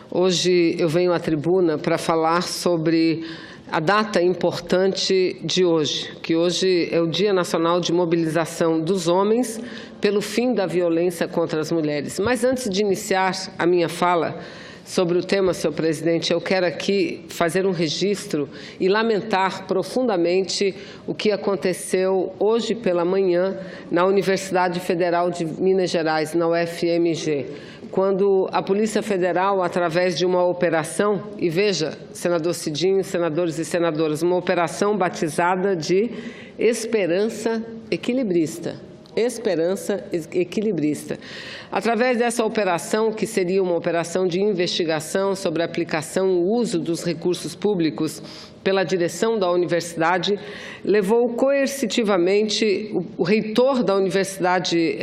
Hoje eu venho à tribuna para falar sobre a data importante de hoje, que hoje é o Dia Nacional de Mobilização dos Homens pelo fim da violência contra as mulheres. Mas antes de iniciar a minha fala sobre o tema, senhor presidente, eu quero aqui fazer um registro e lamentar profundamente o que aconteceu hoje pela manhã na Universidade Federal de Minas Gerais, na UFMG, quando a Polícia Federal, através de uma operação, e veja, senador Cidinho, senadores e senadoras, uma operação batizada de Esperança Equilibrista. Esperança Equilibrista. Através dessa operação, que seria uma operação de investigação sobre a aplicação e uso dos recursos públicos pela direção da universidade, levou coercitivamente o reitor da universidade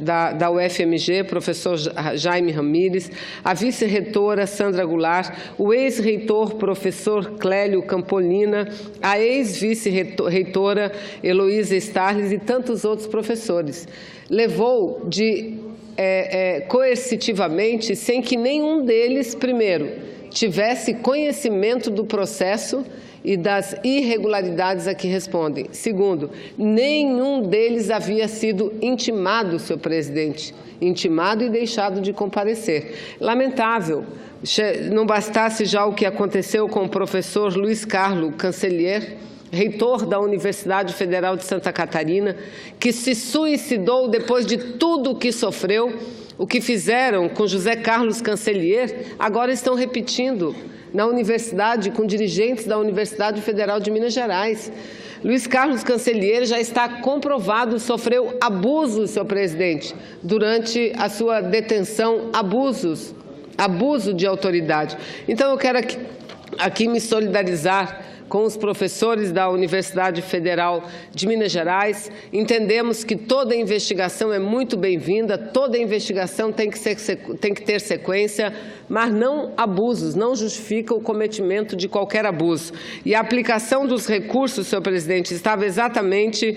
da UFMG, professor Jaime Ramírez, a vice-reitora Sandra Goulart, o ex-reitor professor Clélio Campolina, a ex-vice-reitora Heloísa Starles e tantos outros professores. Levou coercitivamente, sem que nenhum deles, primeiro, tivesse conhecimento do processo e das irregularidades a que respondem. Segundo, nenhum deles havia sido intimado, senhor presidente, intimado e deixado de comparecer. Lamentável, não bastasse já o que aconteceu com o professor Luiz Carlos Cancellier, reitor da Universidade Federal de Santa Catarina, que se suicidou depois de tudo o que sofreu. O que fizeram com José Carlos Cancellier, agora estão repetindo na universidade, com dirigentes da Universidade Federal de Minas Gerais. Luiz Carlos Cancellier já está comprovado, sofreu abusos, senhor presidente, durante a sua detenção, abuso de autoridade. Então eu quero aqui me solidarizar com os professores da Universidade Federal de Minas Gerais. Entendemos que toda investigação é muito bem-vinda, toda investigação tem que ter sequência, mas não abusos, não justifica o cometimento de qualquer abuso. E a aplicação dos recursos, senhor presidente, estava exatamente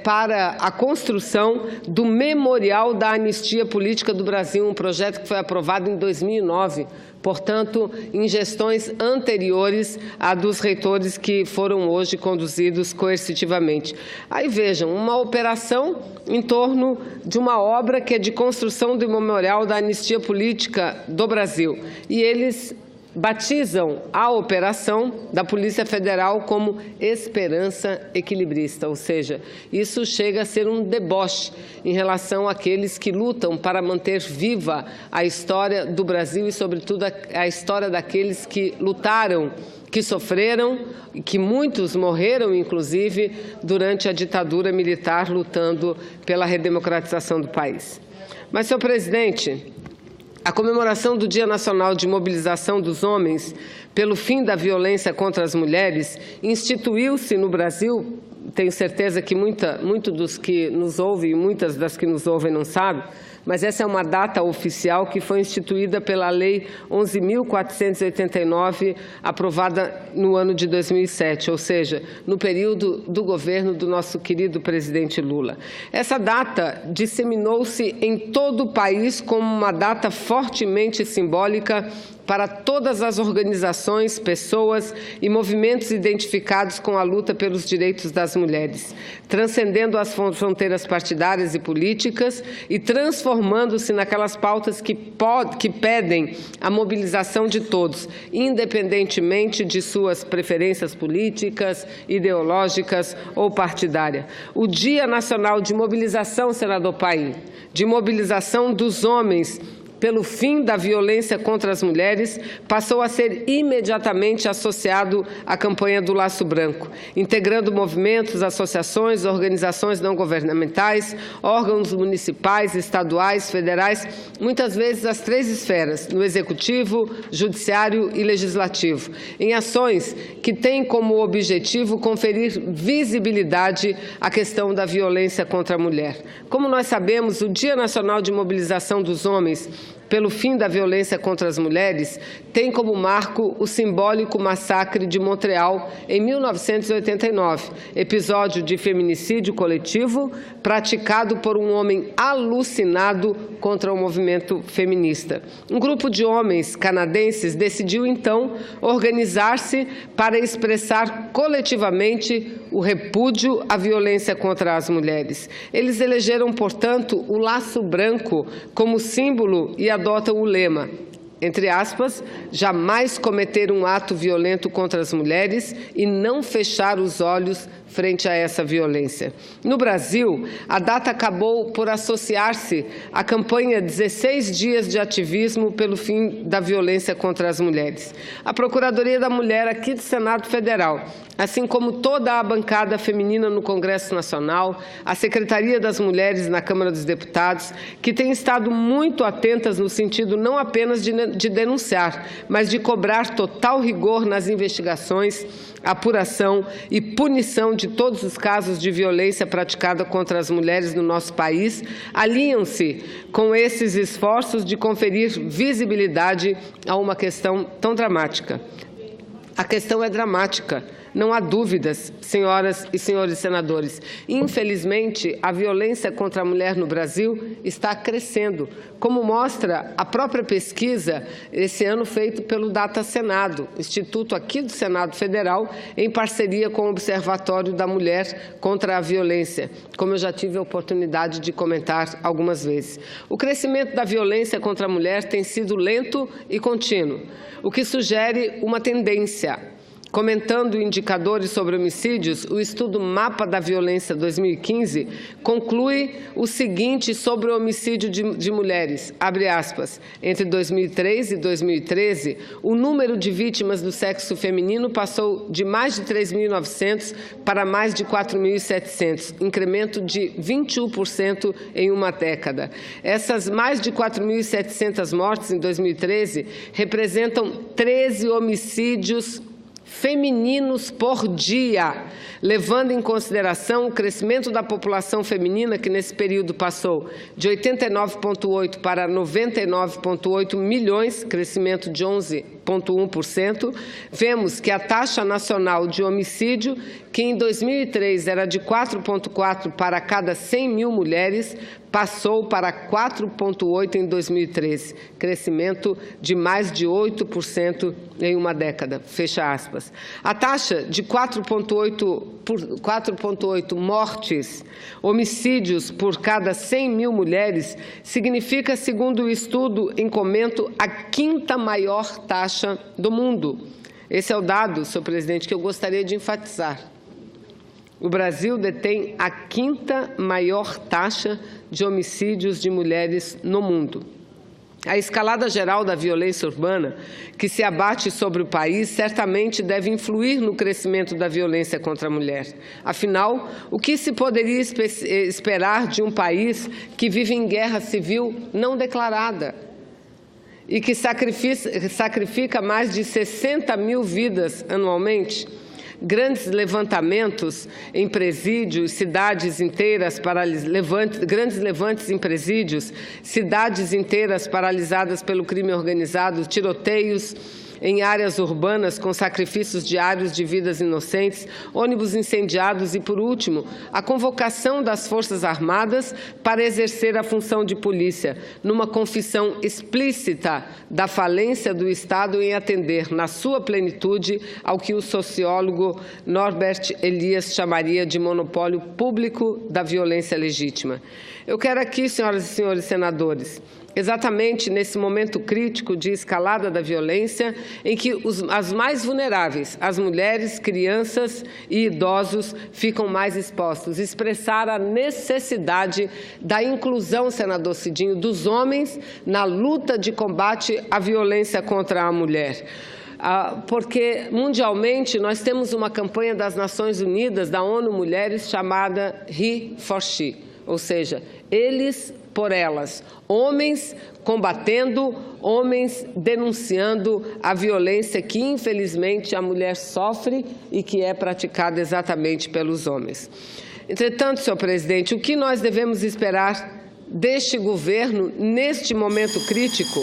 para a construção do Memorial da Anistia Política do Brasil, um projeto que foi aprovado em 2009, portanto, em gestões anteriores à dos reitores que foram hoje conduzidos coercitivamente. Aí vejam, uma operação em torno de uma obra que é de construção do Memorial da Anistia Política do Brasil. E eles batizam a operação da Polícia Federal como Esperança Equilibrista, ou seja, isso chega a ser um deboche em relação àqueles que lutam para manter viva a história do Brasil e, sobretudo, a história daqueles que lutaram, que sofreram, que muitos morreram, inclusive, durante a ditadura militar, lutando pela redemocratização do país. Mas, senhor presidente, a comemoração do Dia Nacional de Mobilização dos Homens pelo fim da violência contra as mulheres instituiu-se no Brasil, tenho certeza que muito dos que nos ouvem e muitas das que nos ouvem não sabem, mas essa é uma data oficial que foi instituída pela Lei 11.489, aprovada no ano de 2007, ou seja, no período do governo do nosso querido presidente Lula. Essa data disseminou-se em todo o país como uma data fortemente simbólica para todas as organizações, pessoas e movimentos identificados com a luta pelos direitos das mulheres, transcendendo as fronteiras partidárias e políticas e transformando-se naquelas pautas que pedem a mobilização de todos, independentemente de suas preferências políticas, ideológicas ou partidárias. O Dia Nacional de Mobilização, senador Paim, de mobilização dos homens pelo fim da violência contra as mulheres, passou a ser imediatamente associado à campanha do Laço Branco, integrando movimentos, associações, organizações não governamentais, órgãos municipais, estaduais, federais, muitas vezes as três esferas, no Executivo, Judiciário e Legislativo, em ações que têm como objetivo conferir visibilidade à questão da violência contra a mulher. Como nós sabemos, o Dia Nacional de Mobilização dos Homens pelo fim da violência contra as mulheres tem como marco o simbólico massacre de Montreal em 1989, episódio de feminicídio coletivo praticado por um homem alucinado contra o movimento feminista. Um grupo de homens canadenses decidiu então organizar-se para expressar coletivamente o repúdio à violência contra as mulheres. Eles elegeram, portanto, o laço branco como símbolo e adotam o lema, entre aspas, jamais cometer um ato violento contra as mulheres e não fechar os olhos frente a essa violência. No Brasil, a data acabou por associar-se à campanha 16 dias de ativismo pelo fim da violência contra as mulheres. A Procuradoria da Mulher aqui do Senado Federal, assim como toda a bancada feminina no Congresso Nacional, a Secretaria das Mulheres na Câmara dos Deputados, que têm estado muito atentas no sentido não apenas de denunciar, mas de cobrar total rigor nas investigações, apuração e punição de todos os casos de violência praticada contra as mulheres no nosso país, alinham-se com esses esforços de conferir visibilidade a uma questão tão dramática. A questão é dramática. Não há dúvidas, senhoras e senhores senadores. Infelizmente, a violência contra a mulher no Brasil está crescendo, como mostra a própria pesquisa esse ano feita pelo Data Senado, instituto aqui do Senado Federal, em parceria com o Observatório da Mulher contra a Violência, como eu já tive a oportunidade de comentar algumas vezes. O crescimento da violência contra a mulher tem sido lento e contínuo, o que sugere uma tendência. Comentando indicadores sobre homicídios, o estudo Mapa da Violência 2015 conclui o seguinte sobre o homicídio de mulheres, abre aspas, entre 2003 e 2013, o número de vítimas do sexo feminino passou de mais de 3.900 para mais de 4.700, incremento de 21% em uma década. Essas mais de 4.700 mortes em 2013 representam 13 homicídios femininos por dia, levando em consideração o crescimento da população feminina, que nesse período passou de 89,8 para 99,8 milhões, crescimento de 11,1%. Vemos que a taxa nacional de homicídio, que em 2003 era de 4,4 para cada 100 mil mulheres, passou para 4,8 em 2013, crescimento de mais de 8% em uma década, fecha aspas. A taxa de 4,8 mortes, homicídios por cada 100 mil mulheres, significa, segundo o estudo em comento, a quinta maior taxa do mundo. Esse é o dado, senhor presidente, que eu gostaria de enfatizar. O Brasil detém a quinta maior taxa de homicídios de mulheres no mundo. A escalada geral da violência urbana, que se abate sobre o país, certamente deve influir no crescimento da violência contra a mulher. Afinal, o que se poderia esperar de um país que vive em guerra civil não declarada e que sacrifica mais de 60 mil vidas anualmente? Grandes levantamentos em presídios, cidades inteiras grandes levantes em presídios, cidades inteiras paralisadas pelo crime organizado, tiroteios em áreas urbanas com sacrifícios diários de vidas inocentes, ônibus incendiados e, por último, a convocação das Forças Armadas para exercer a função de polícia, numa confissão explícita da falência do Estado em atender, na sua plenitude, ao que o sociólogo Norbert Elias chamaria de monopólio público da violência legítima. Eu quero aqui, senhoras e senhores senadores, exatamente nesse momento crítico de escalada da violência, em que as mais vulneráveis, as mulheres, crianças e idosos, ficam mais expostos. Expressar a necessidade da inclusão, senador Cidinho, dos homens na luta de combate à violência contra a mulher. Porque, mundialmente, nós temos uma campanha das Nações Unidas, da ONU Mulheres, chamada He for She, ou seja, eles por elas, homens combatendo, homens denunciando a violência que, infelizmente, a mulher sofre e que é praticada exatamente pelos homens. Entretanto, senhor presidente, o que nós devemos esperar deste governo, neste momento crítico,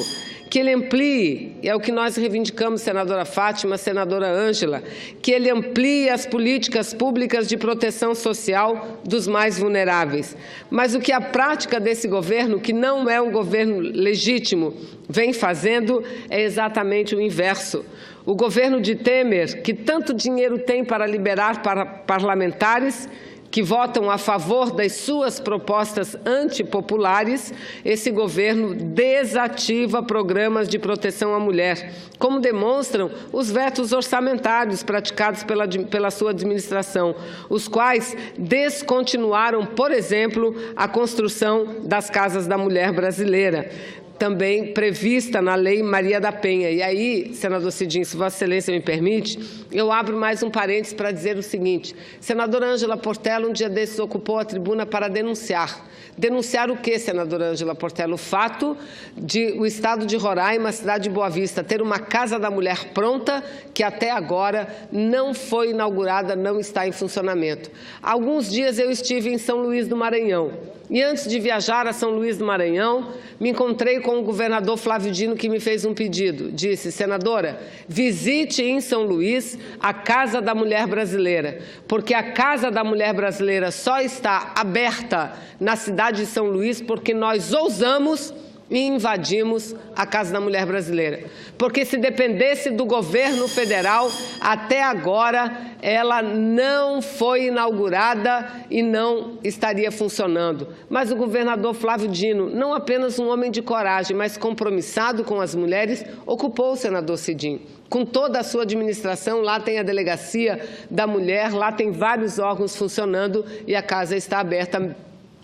que ele amplie, é o que nós reivindicamos, senadora Fátima, senadora Ângela, que ele amplie as políticas públicas de proteção social dos mais vulneráveis. Mas o que a prática desse governo, que não é um governo legítimo, vem fazendo é exatamente o inverso. O governo de Temer, que tanto dinheiro tem para liberar para parlamentares, que votam a favor das suas propostas antipopulares, esse governo desativa programas de proteção à mulher, como demonstram os vetos orçamentários praticados pela sua administração, os quais descontinuaram, por exemplo, a construção das Casas da Mulher Brasileira, também prevista na Lei Maria da Penha. E aí, senador Cidinho, se Vossa Excelência me permite, eu abro mais um parênteses para dizer o seguinte. Senadora Ângela Portela, um dia desses, ocupou a tribuna para denunciar. Denunciar o quê, senadora Ângela Portela? O fato de o estado de Roraima, a cidade de Boa Vista, ter uma Casa da Mulher pronta, que até agora não foi inaugurada, não está em funcionamento. Há alguns dias eu estive em São Luís do Maranhão. E antes de viajar a São Luís do Maranhão, me encontrei com o governador Flávio Dino, que me fez um pedido. Disse, senadora, visite em São Luís a Casa da Mulher Brasileira, porque a Casa da Mulher Brasileira só está aberta na cidade de São Luís porque nós ousamos e invadimos a Casa da Mulher Brasileira. Porque se dependesse do governo federal, até agora ela não foi inaugurada e não estaria funcionando. Mas o governador Flávio Dino, não apenas um homem de coragem, mas compromissado com as mulheres, ocupou o senador Cidinho. Com toda a sua administração, lá tem a Delegacia da Mulher, lá tem vários órgãos funcionando e a casa está aberta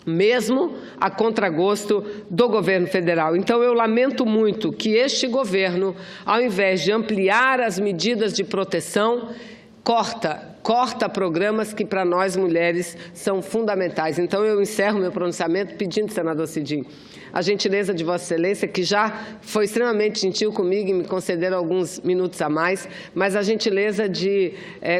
mesmo a contragosto do governo federal. Então, eu lamento muito que este governo, ao invés de ampliar as medidas de proteção, corta programas que para nós mulheres são fundamentais. Então, eu encerro meu pronunciamento pedindo, senador Cidinho, a gentileza de Vossa Excelência, que já foi extremamente gentil comigo e me concederam alguns minutos a mais, mas a gentileza de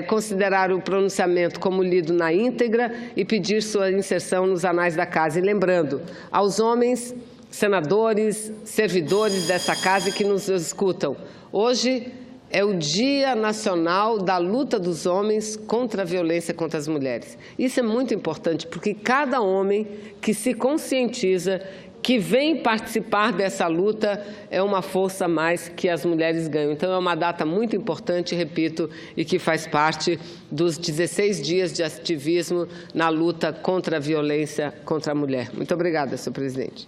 considerar o pronunciamento como lido na íntegra e pedir sua inserção nos anais da Casa. E lembrando, aos homens, senadores, servidores dessa Casa que nos escutam, hoje é o Dia Nacional da Luta dos Homens contra a Violência contra as Mulheres. Isso é muito importante, porque cada homem que se conscientiza, que vem participar dessa luta, é uma força a mais que as mulheres ganham. Então, é uma data muito importante, repito, e que faz parte dos 16 dias de ativismo na luta contra a violência contra a mulher. Muito obrigada, senhor presidente.